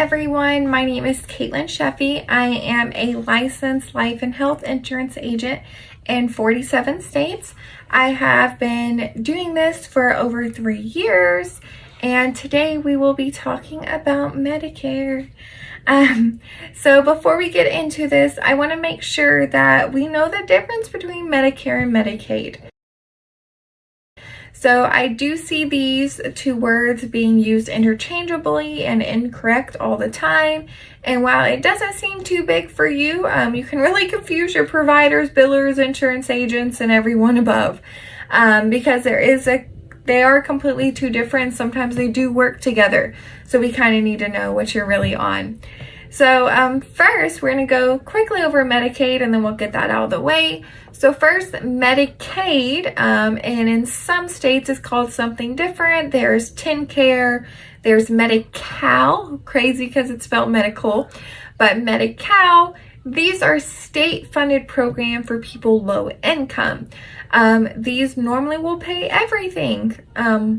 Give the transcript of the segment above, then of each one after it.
everyone, my name is Caitlin Sheffy. I am a licensed life and health insurance agent in 47 states. I have been doing this for over 3 years, and today we will be talking about Medicare. So before we get into this, I want to make sure that we know the difference between Medicare and Medicaid. So I do see these two words being used interchangeably and incorrect all the time. And while it doesn't seem too big for you, you can really confuse your providers, billers, insurance agents, and everyone above. Because they are completely two different. Sometimes they do work together. So we kind of need to know what you're really on. So first, we're going to go quickly over Medicaid, and then we'll get that out of the way. So first, Medicaid, and in some states it's called something different. There's TennCare, there's Medi-Cal, crazy because it's spelled medical, but Medi-Cal, these are state-funded programs for people low income. These normally will pay everything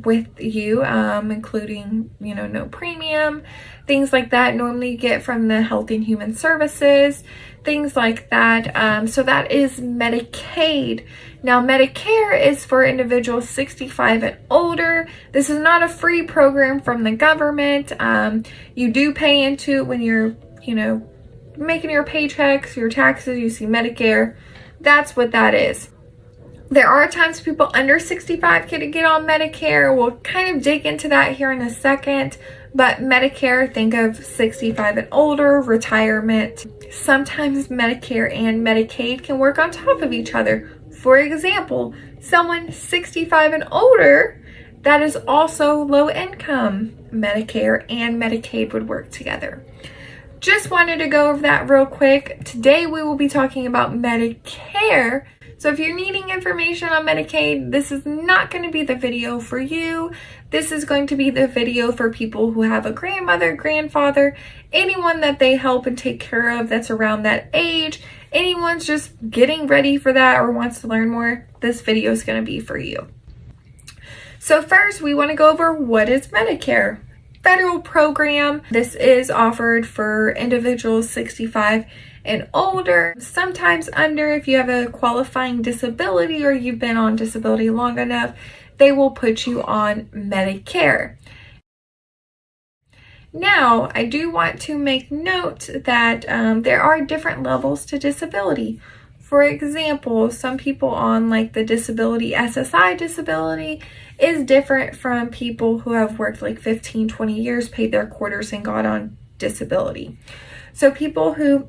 with you, including, no premium, things like that. Normally you get from the Health and Human Services, things like that. So that is Medicaid. Now, Medicare is for individuals 65 and older. This is not a free program from the government. You do pay into it when you're, making your paychecks, your taxes, you see Medicare. That's what that is. There are times people under 65 get on Medicare. We'll kind of dig into that here in a second. But Medicare, think of 65 and older, retirement. Sometimes Medicare and Medicaid can work on top of each other. For example, someone 65 and older that is also low income, Medicare and Medicaid would work together. Just wanted to go over that real quick. Today we will be talking about Medicare. So if you're needing information on Medicaid, this is not going to be the video for you. This is going to be the video for people who have a grandmother, grandfather, anyone that they help and take care of that's around that age. Anyone's just getting ready for that or wants to learn more, this video is going to be for you. So first, we want to go over what is Medicare. Federal program. This is offered for individuals 65 and older, sometimes under. If you have a qualifying disability or you've been on disability long enough, they will put you on Medicare. Now, I do want to make note that there are different levels to disability. For example, some people on like the disability, SSI disability, is different from people who have worked like 15, 20 years, paid their quarters, and got on disability. So people who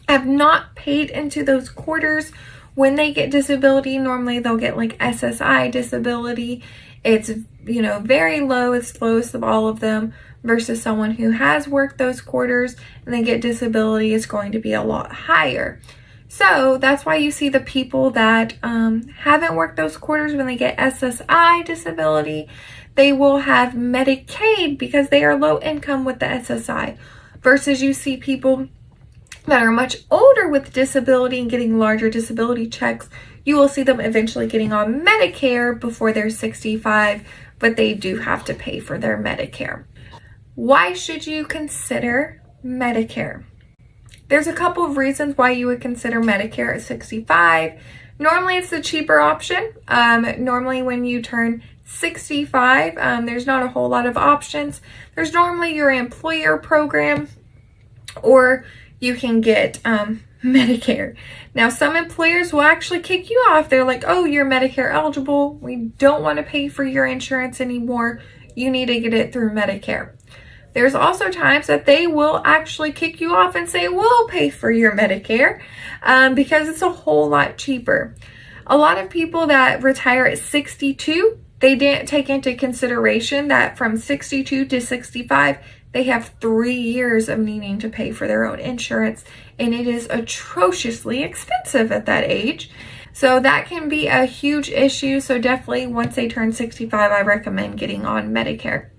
have not paid into those quarters, when they get disability, normally they'll get like SSI disability. It's, very low. It's the lowest of all of them, versus someone who has worked those quarters and they get disability is going to be a lot higher. So that's why you see the people that haven't worked those quarters, when they get SSI disability, they will have Medicaid because they are low income with the SSI. Versus you see people that are much older with disability and getting larger disability checks, you will see them eventually getting on Medicare before they're 65, but they do have to pay for their Medicare. Why should you consider Medicare? There's a couple of reasons why you would consider Medicare at 65. Normally, it's the cheaper option. Normally, when you turn 65, there's not a whole lot of options. There's normally your employer program, or you can get Medicare. Now, some employers will actually kick you off. They're like, oh, you're Medicare eligible. We don't want to pay for your insurance anymore. You need to get it through Medicare. There's also times that they will actually kick you off and say, we'll pay for your Medicare because it's a whole lot cheaper. A lot of people that retire at 62, they didn't take into consideration that from 62 to 65, they have 3 years of needing to pay for their own insurance, and it is atrociously expensive at that age. So that can be a huge issue. So definitely once they turn 65, I recommend getting on Medicare.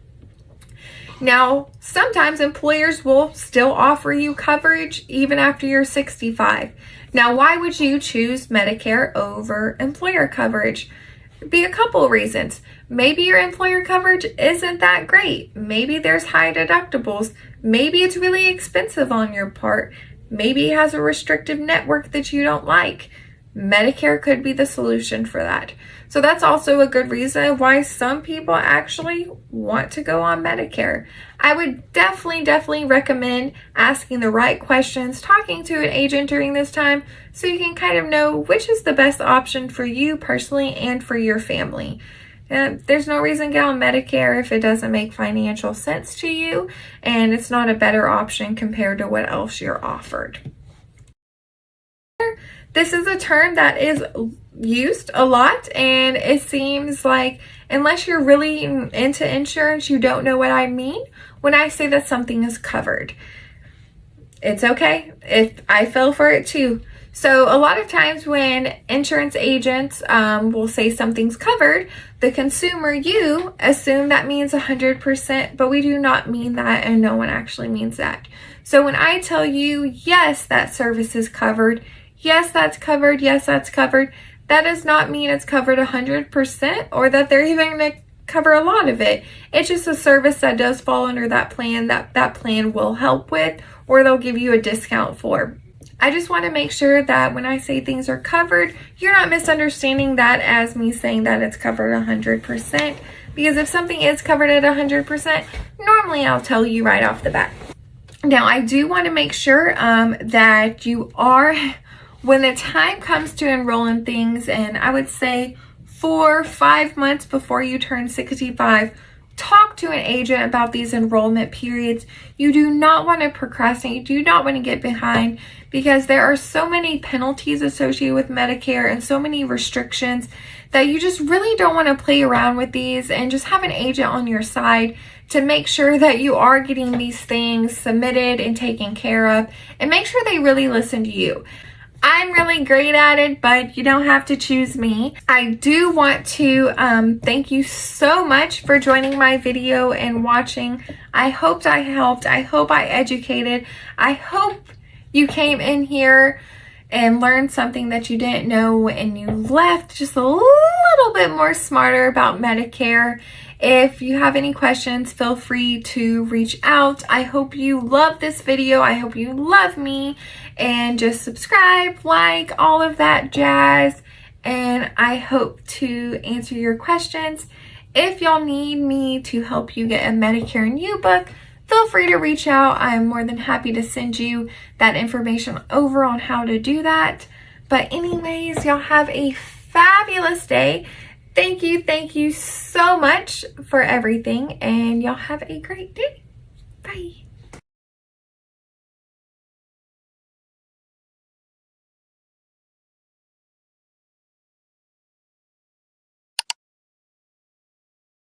Now, sometimes employers will still offer you coverage even after you're 65. Now, why would you choose Medicare over employer coverage? be a couple reasons. Maybe your employer coverage isn't that great. Maybe there's high deductibles. Maybe it's really expensive on your part. Maybe it has a restrictive network that you don't like. Medicare could be the solution for that. So that's also a good reason why some people actually want to go on Medicare. I would definitely recommend asking the right questions, talking to an agent during this time, so you can kind of know which is the best option for you personally and for your family. There's no reason to get on Medicare if it doesn't make financial sense to you and it's not a better option compared to what else you're offered. This is a term that is used a lot, and it seems like unless you're really into insurance, you don't know what I mean when I say that something is covered. It's okay if I fell for it too. So a lot of times when insurance agents will say something's covered, the consumer, you assume that means 100%, but we do not mean that, and no one actually means that. So when I tell you, yes, that service is covered, yes, that's covered, yes, that's covered, that does not mean it's covered 100% or that they're even going to cover a lot of it. It's just a service that does fall under that plan that plan will help with, or they'll give you a discount for. I just want to make sure that when I say things are covered, you're not misunderstanding that as me saying that it's covered 100%. Because if something is covered at 100%, normally I'll tell you right off the bat. Now, I do want to make sure that you are, when the time comes to enroll in things, and I would say 4 or 5 months before you turn 65, talk to an agent about these enrollment periods. You do not want to procrastinate. You do not want to get behind, because there are so many penalties associated with Medicare and so many restrictions that you just really don't want to play around with these, and just have an agent on your side to make sure that you are getting these things submitted and taken care of, and make sure they really listen to you. I'm really great at it, but you don't have to choose me. I do want to thank you so much for joining my video and watching. I hoped I helped. I hope I educated. I hope you came in here and learned something that you didn't know, and you left just a little bit more smarter about Medicare. If you have any questions, feel free to reach out. I hope you love this video. I hope you love me, and just subscribe, like, all of that jazz. And I hope to answer your questions. If y'all need me to help you get a Medicare and You book, feel free to reach out. I'm more than happy to send you that information over on how to do that. But anyways, y'all have a fabulous day. Thank you so much for everything, and y'all have a great day. Bye.